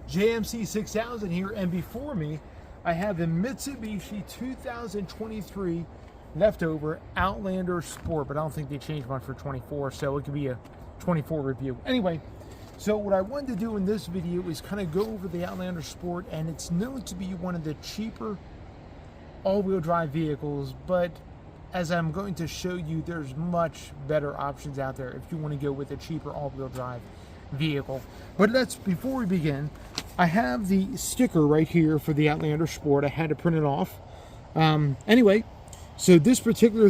JMC 6000 here, and before me I have the Mitsubishi 2023 leftover Outlander Sport, but I don't think they changed one for 24, so it could be a 24 review. Anyway, so what I wanted to do in this video is kind of go over the Outlander Sport, and it's known to be one of the cheaper all-wheel drive vehicles, but as I'm going to show you, there's much better options out there if you want to go with a cheaper all-wheel drive vehicle. But before we begin, I have the sticker right here for the Outlander Sport. I had to print it off. Anyway, so this particular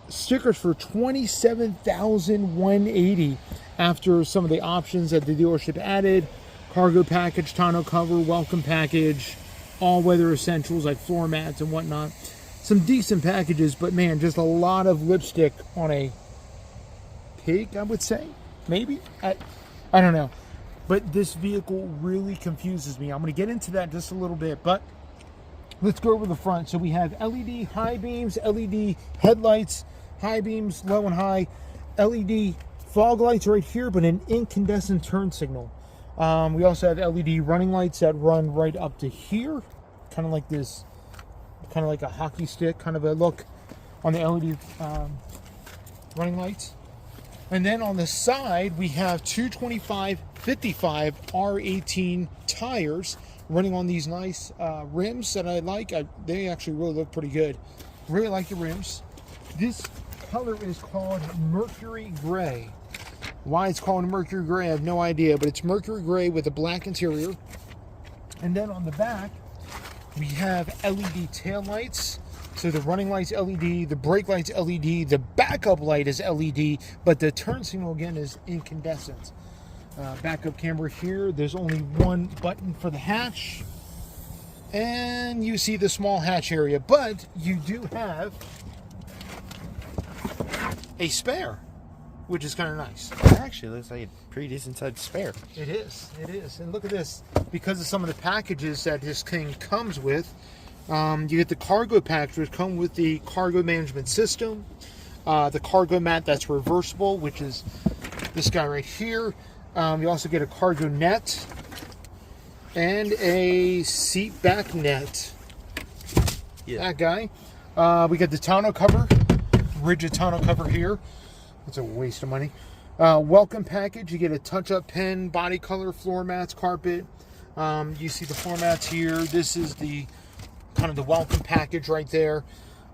stickers for $27,180 after some of the options that the dealership added: cargo package, tonneau cover, welcome package, all-weather essentials like floor mats and whatnot. Some decent packages, but man, just a lot of lipstick on a pig, I would say. Maybe? I don't know. But this vehicle really confuses me. I'm going to get into that just a little bit, but let's go over the front. So we have LED high beams, LED headlights, high beams, low and high, LED fog lights right here, but an incandescent turn signal. We also have LED running lights that run right up to here, kind of like this, kind of like a hockey stick kind of a look on the LED running lights. And then on the side, we have 225/55 R18 tires running on these nice rims that I like. They actually really look pretty good. Really like the rims. This color is called Mercury Gray. Why it's called Mercury Gray, I have no idea, but it's Mercury Gray with a black interior. And then on the back, we have LED tail lights. So the running light's LED, the brake light's LED, the backup light is LED, but the turn signal again is incandescent. Backup camera here. There's only one button for the hatch, and you see the small hatch area, but you do have a spare, which is kind of nice. It actually looks like a pretty decent sized spare. It is. And look at this. Because of some of the packages that this thing comes with, you get the cargo package, which come with the cargo management system, the cargo mat that's reversible, which is this guy right here. You also get a cargo net and a seat back net. Yeah. That guy. We got the tonneau cover, rigid tonneau cover here. It's a waste of money. Welcome package. You get a touch-up pen, body color, floor mats, carpet. You see the floor mats here. This is the kind of the welcome package right there.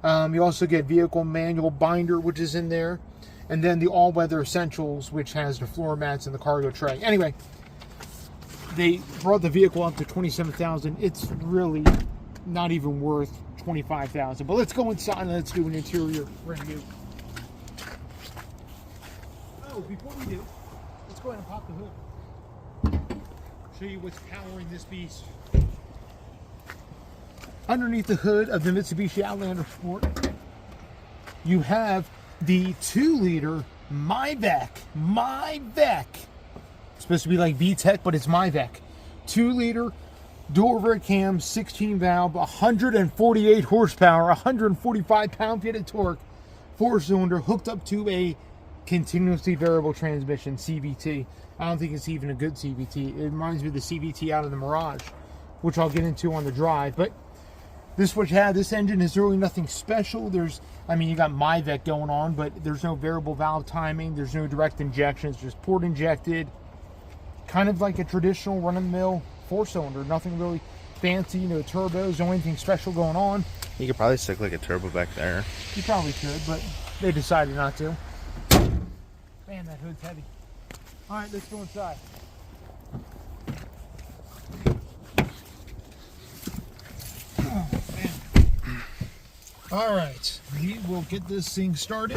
You also get vehicle manual binder, which is in there, and then the all-weather essentials, which has the floor mats and the cargo tray. Anyway, they brought the vehicle up to $27,000. It's really not even worth $25,000. But let's go inside and let's do an interior review. Oh, before we do, let's go ahead and pop the hood. Show you what's powering this beast. Underneath the hood of the Mitsubishi Outlander Sport, you have the 2-liter MyVec. It's supposed to be like VTEC, but it's MyVec. 2-liter dual rear cam, 16 valve, 148 horsepower, 145 pound-feet of torque, 4-cylinder, hooked up to a continuously variable transmission, CVT. I don't think it's even a good CVT. It reminds me of the CVT out of the Mirage, which I'll get into on the drive. But this is what you have. This engine is really nothing special. You got MyVec going on, but there's no variable valve timing. There's no direct injection. It's just port injected. Kind of like a traditional run-of-the-mill 4-cylinder. Nothing really fancy, no turbos, no anything special going on. You could probably stick like a turbo back there. You probably could, but they decided not to. Man, that hood's heavy. All right, let's go inside. Oh, man. All right, we will get this thing started.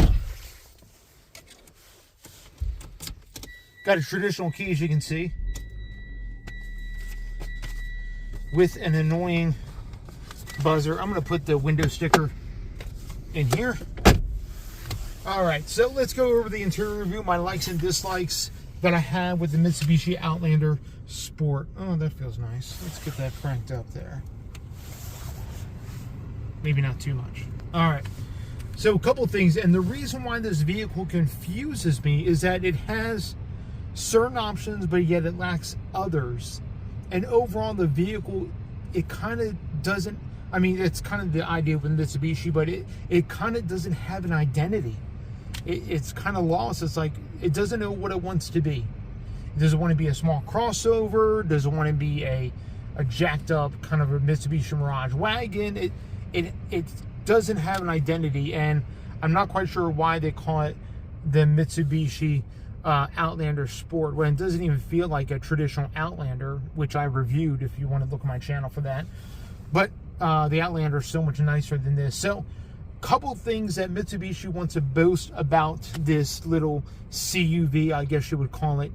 Got a traditional key, as you can see, with an annoying buzzer. I'm going to put the window sticker in here. All right, so let's go over the interior review, my likes and dislikes that I have with the Mitsubishi Outlander Sport. Oh, that feels nice. Let's get that cranked up there. Maybe not too much. All right, so a couple things, and the reason why this vehicle confuses me is that it has certain options, but yet it lacks others And overall, the vehicle, it kind of doesn't, I mean, it's kind of the idea with Mitsubishi, but it kind of doesn't have an identity. It's kind of lost. It's like, it doesn't know what it wants to be. Does it want to be a small crossover? Does it want to be a jacked up kind of a Mitsubishi Mirage wagon? It doesn't have an identity, and I'm not quite sure why they call it the Mitsubishi Outlander Sport when it doesn't even feel like a traditional Outlander, which I reviewed if you want to look at my channel for that. But the Outlander is so much nicer than this. So, couple things that Mitsubishi wants to boast about this little CUV, I guess you would call it.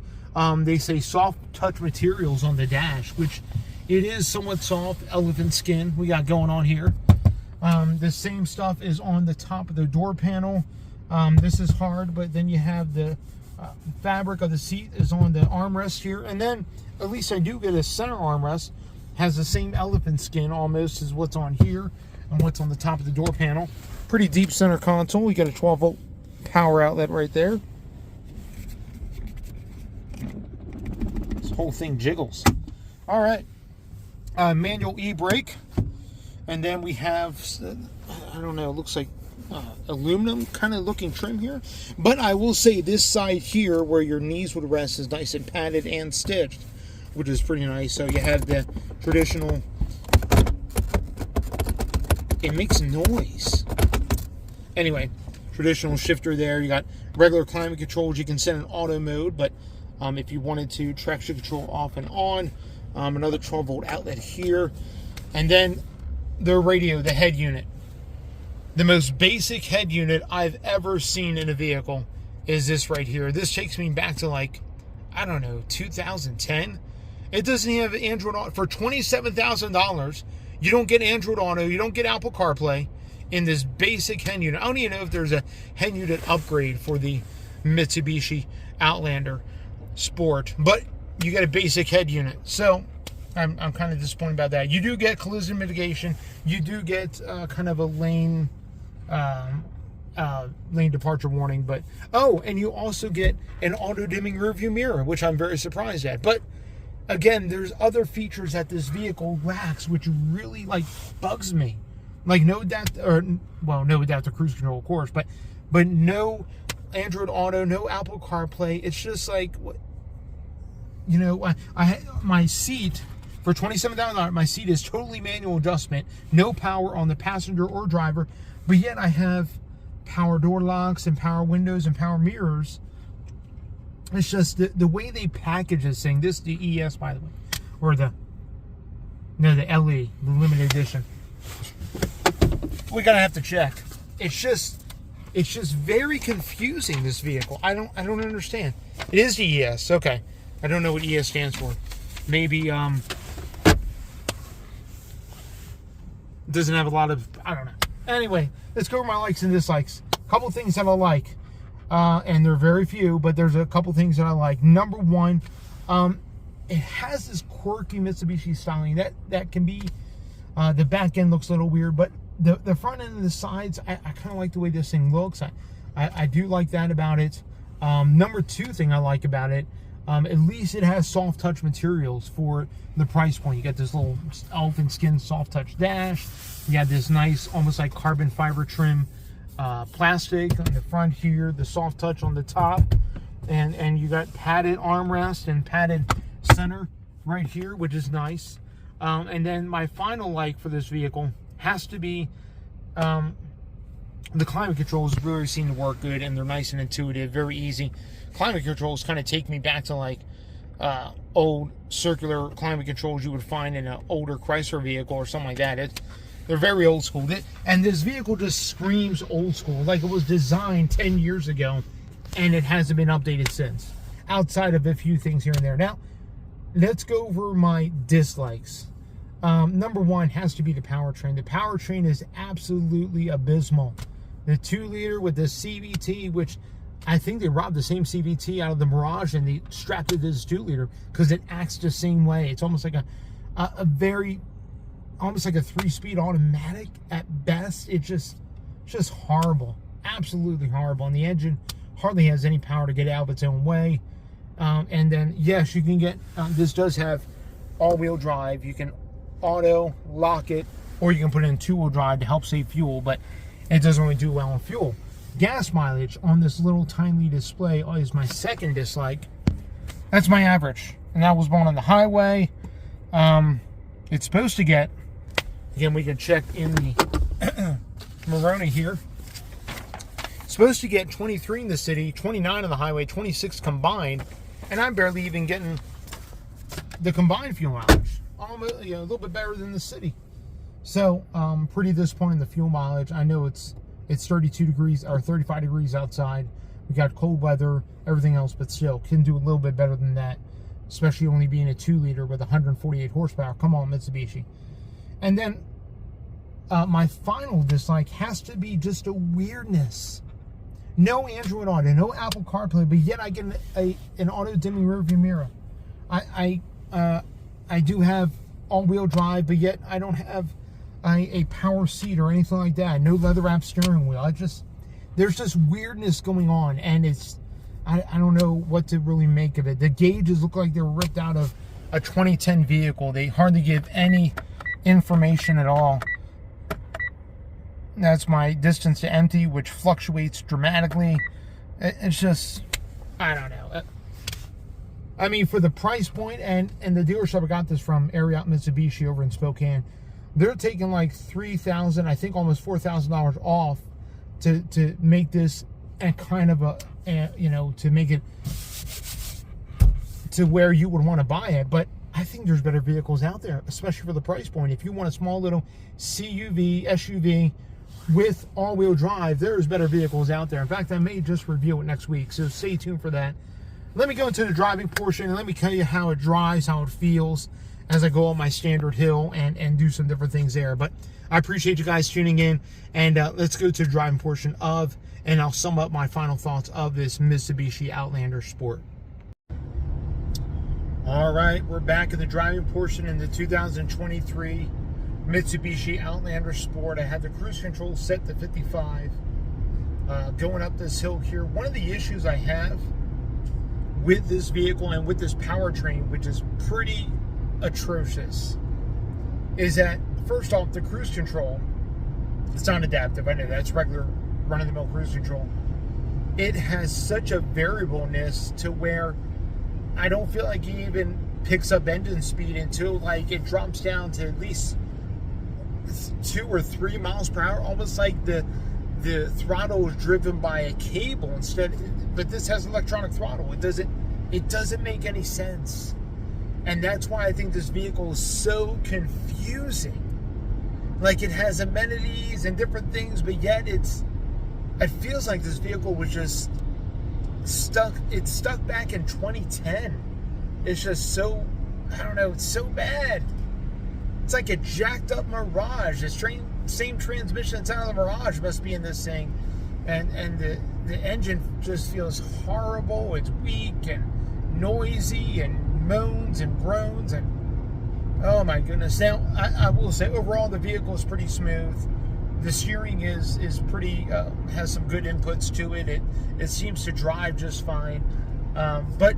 They say soft touch materials on the dash, which it is somewhat soft, elephant skin we got going on here. The same stuff is on the top of the door panel. This is hard, but then you have the fabric of the seat is on the armrest here. And then, at least I do get a center armrest, has the same elephant skin almost as what's on here and what's on the top of the door panel. Pretty deep center console. We got a 12-volt power outlet right there. This whole thing jiggles. All right. Manual e-brake. And then we have, I don't know, it looks like aluminum kind of looking trim here. But I will say this side here where your knees would rest is nice and padded and stitched, which is pretty nice. So you have the traditional, it makes noise. Anyway, traditional shifter there. You got regular climate controls. You can set in auto mode, but if you wanted to, traction control off and on. Another 12-volt outlet here. And then the radio, the head unit. The most basic head unit I've ever seen in a vehicle is this right here. This takes me back to, like, I don't know, 2010. It doesn't have Android Auto. For $27,000, you don't get Android Auto, you don't get Apple CarPlay in this basic head unit. I don't even know if there's a head unit upgrade for the Mitsubishi Outlander Sport, but you get a basic head unit. So I'm kind of disappointed about that. You do get collision mitigation. You do get kind of a lane departure warning. But and you also get an auto dimming rearview mirror, which I'm very surprised at. But again, there's other features that this vehicle lacks, which really bugs me. Like no adaptive cruise control, of course, but no Android Auto, no Apple CarPlay. It's just like, my seat for $27,000. My seat is totally manual adjustment, no power on the passenger or driver, but yet I have power door locks and power windows and power mirrors. It's just the way they package this thing. This is the ES, by the way, or the LE, the limited edition. We're gonna have to check. It's just very confusing, this vehicle. I don't understand. It is the ES. Okay, I don't know what ES stands for. Maybe doesn't have a lot of, I don't know. Anyway, let's go over my likes and dislikes. A couple things that I like, and they're very few, but there's a couple things that I like. Number one, it has this quirky Mitsubishi styling that can be. The back end looks a little weird, but the front end and the sides, I kind of like the way this thing looks. I do like that about it. Number two thing I like about it, at least it has soft touch materials for the price point. You got this little elephant skin soft touch dash. You got this nice, almost like carbon fiber trim plastic on the front here, the soft touch on the top, and you got padded armrest and padded center right here, which is nice. And then my final like for this vehicle has to be the climate controls really seem to work good, and they're nice and intuitive, very easy. Climate controls kind of take me back to old circular climate controls you would find in an older Chrysler vehicle or something like that. They're very old school. And this vehicle just screams old school, like it was designed 10 years ago and it hasn't been updated since, outside of a few things here and there. Now, let's go over my dislikes. Number one has to be the powertrain. The powertrain is absolutely abysmal. The 2-liter with the CVT, which I think they robbed the same CVT out of the Mirage and they strapped it to this 2-liter because it acts the same way. It's almost like almost like a 3-speed automatic at best. It's just horrible, absolutely horrible. And the engine hardly has any power to get out of its own way. And then yes, you can get this does have all-wheel drive. You can auto lock it, or you can put it in two-wheel drive to help save fuel, but it doesn't really do well on fuel. Gas mileage on this little tiny display is my second dislike. That's my average, and that was born on the highway. It's supposed to get, again, we can check in the Morona here. It's supposed to get 23 in the city, 29 on the highway, 26 combined, and I'm barely even getting the combined fuel mileage. Almost, a little bit better than the city. So, pretty disappointed in the fuel mileage. I know it's 32 degrees or 35 degrees outside. We got cold weather, everything else, but still can do a little bit better than that, especially only being a 2-liter with 148 horsepower. Come on, Mitsubishi. And then my final dislike has to be just a weirdness. No Android Auto, no Apple CarPlay, but yet I get an auto-dimming rearview mirror. I do have all-wheel drive, but yet I don't have a power seat or anything like that. No leather-wrapped steering wheel. There's just weirdness going on, and I don't know what to really make of it. The gauges look like they were ripped out of a 2010 vehicle. They hardly give any information at all. That's my distance to empty, which fluctuates dramatically. It's just, I don't know. I mean, for the price point, and the dealership I got this from, Ariat Mitsubishi over in Spokane, they're taking like $3,000, I think almost $4,000 off to make this a kind of to make it to where you would want to buy it. But I think there's better vehicles out there, especially for the price point. If you want a small little CUV, SUV with all-wheel drive, there's better vehicles out there. In fact, I may just review it next week, so stay tuned for that. Let me go into the driving portion, and let me tell you how it drives, how it feels as I go on my standard hill and do some different things there. But I appreciate you guys tuning in, and let's go to the driving portion and I'll sum up my final thoughts of this Mitsubishi Outlander Sport. All right, we're back in the driving portion in the 2023 Mitsubishi Outlander Sport. I had the cruise control set to 55. Going up this hill here, one of the issues I have with this vehicle and with this powertrain, which is pretty atrocious, is that, first off, the cruise control, it's not adaptive. I know that's regular run-of-the-mill cruise control. It has such a variableness to where I don't feel like it even picks up engine speed until like it drops down to at least 2 or 3 miles per hour, almost like the throttle is driven by a cable instead. But this has electronic throttle. It doesn't make any sense. And that's why I think this vehicle is so confusing. Like, it has amenities and different things, but yet it feels like this vehicle was just stuck. It's stuck back in 2010. It's just so, I don't know, it's so bad. It's like a jacked up Mirage. The same transmission that's out of the Mirage must be in this thing. And the engine just feels horrible. It's weak and noisy and moans and groans, and oh my goodness. Now, I will say, overall, the vehicle is pretty smooth. The steering is pretty, has some good inputs to it. It seems to drive just fine. But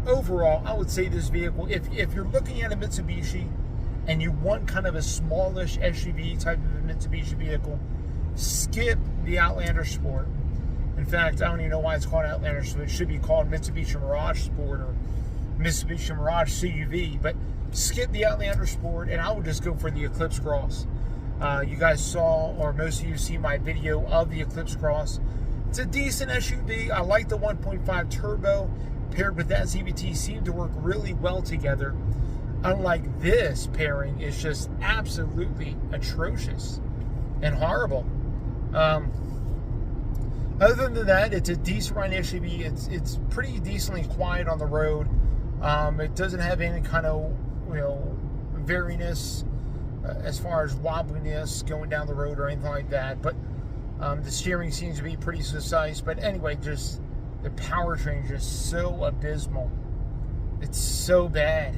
overall, I would say this vehicle, if you're looking at a Mitsubishi and you want kind of a smallish SUV type of a Mitsubishi vehicle, skip the Outlander Sport. In fact, I don't even know why it's called Outlander Sport. It should be called Mitsubishi Mirage Sport or Mitsubishi Mirage CUV. But skip the Outlander Sport, and I would just go for the Eclipse Cross. You guys saw, or most of you see my video of the Eclipse Cross. It's a decent SUV. I like the 1.5 turbo paired with that CVT. Seem to work really well together. Unlike this pairing, is just absolutely atrocious and horrible. Other than that, it's a decent run SUV. It's pretty decently quiet on the road. It doesn't have any kind of variness as far as wobbliness going down the road or anything like that. But the steering seems to be pretty precise. But anyway, just the powertrain is just so abysmal. It's so bad.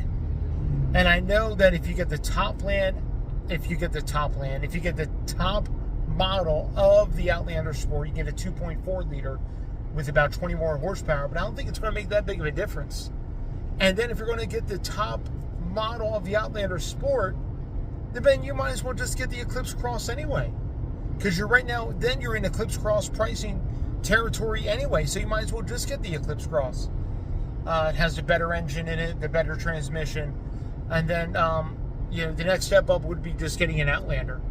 And I know that if you get the top model of the Outlander Sport, you get a 2.4 liter with about 20 more horsepower, but I don't think it's going to make that big of a difference. And then if you're going to get the top model of the Outlander Sport, then you might as well just get the Eclipse Cross anyway. Because you're right now, then you're in Eclipse Cross pricing territory anyway, so you might as well just get the Eclipse Cross. It has the better engine in it, the better transmission, and then the next step up would be just getting an Outlander.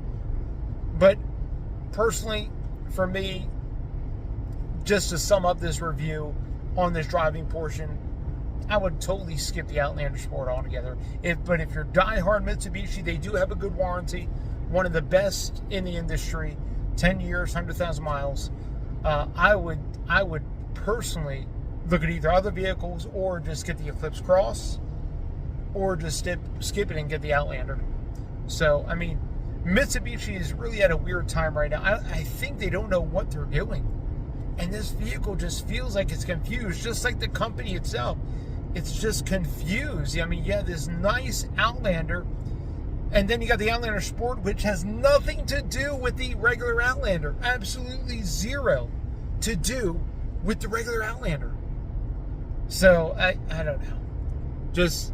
But personally, for me, just to sum up this review on this driving portion, I would totally skip the Outlander Sport altogether. But if you're diehard Mitsubishi, they do have a good warranty, one of the best in the industry, 10 years, 100,000 miles. I would personally look at either other vehicles or just get the Eclipse Cross, or just skip it and get the Outlander. So, I mean, Mitsubishi is really at a weird time right now. I think they don't know what they're doing. And this vehicle just feels like it's confused, just like the company itself. It's just confused. I mean, yeah, this nice Outlander, and then you got the Outlander Sport, which has nothing to do with the regular Outlander. Absolutely zero to do with the regular Outlander. So, I don't know. Just,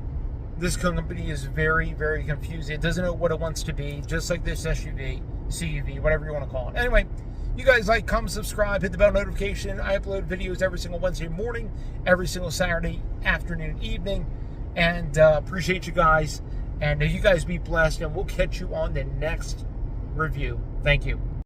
this company is very, very confused. It doesn't know what it wants to be, just like this SUV, CUV, whatever you want to call it. Anyway, you guys like, comment, subscribe, hit the bell notification. I upload videos every single Wednesday morning, every single Saturday afternoon, evening, and appreciate you guys. And you guys be blessed, and we'll catch you on the next review. Thank you.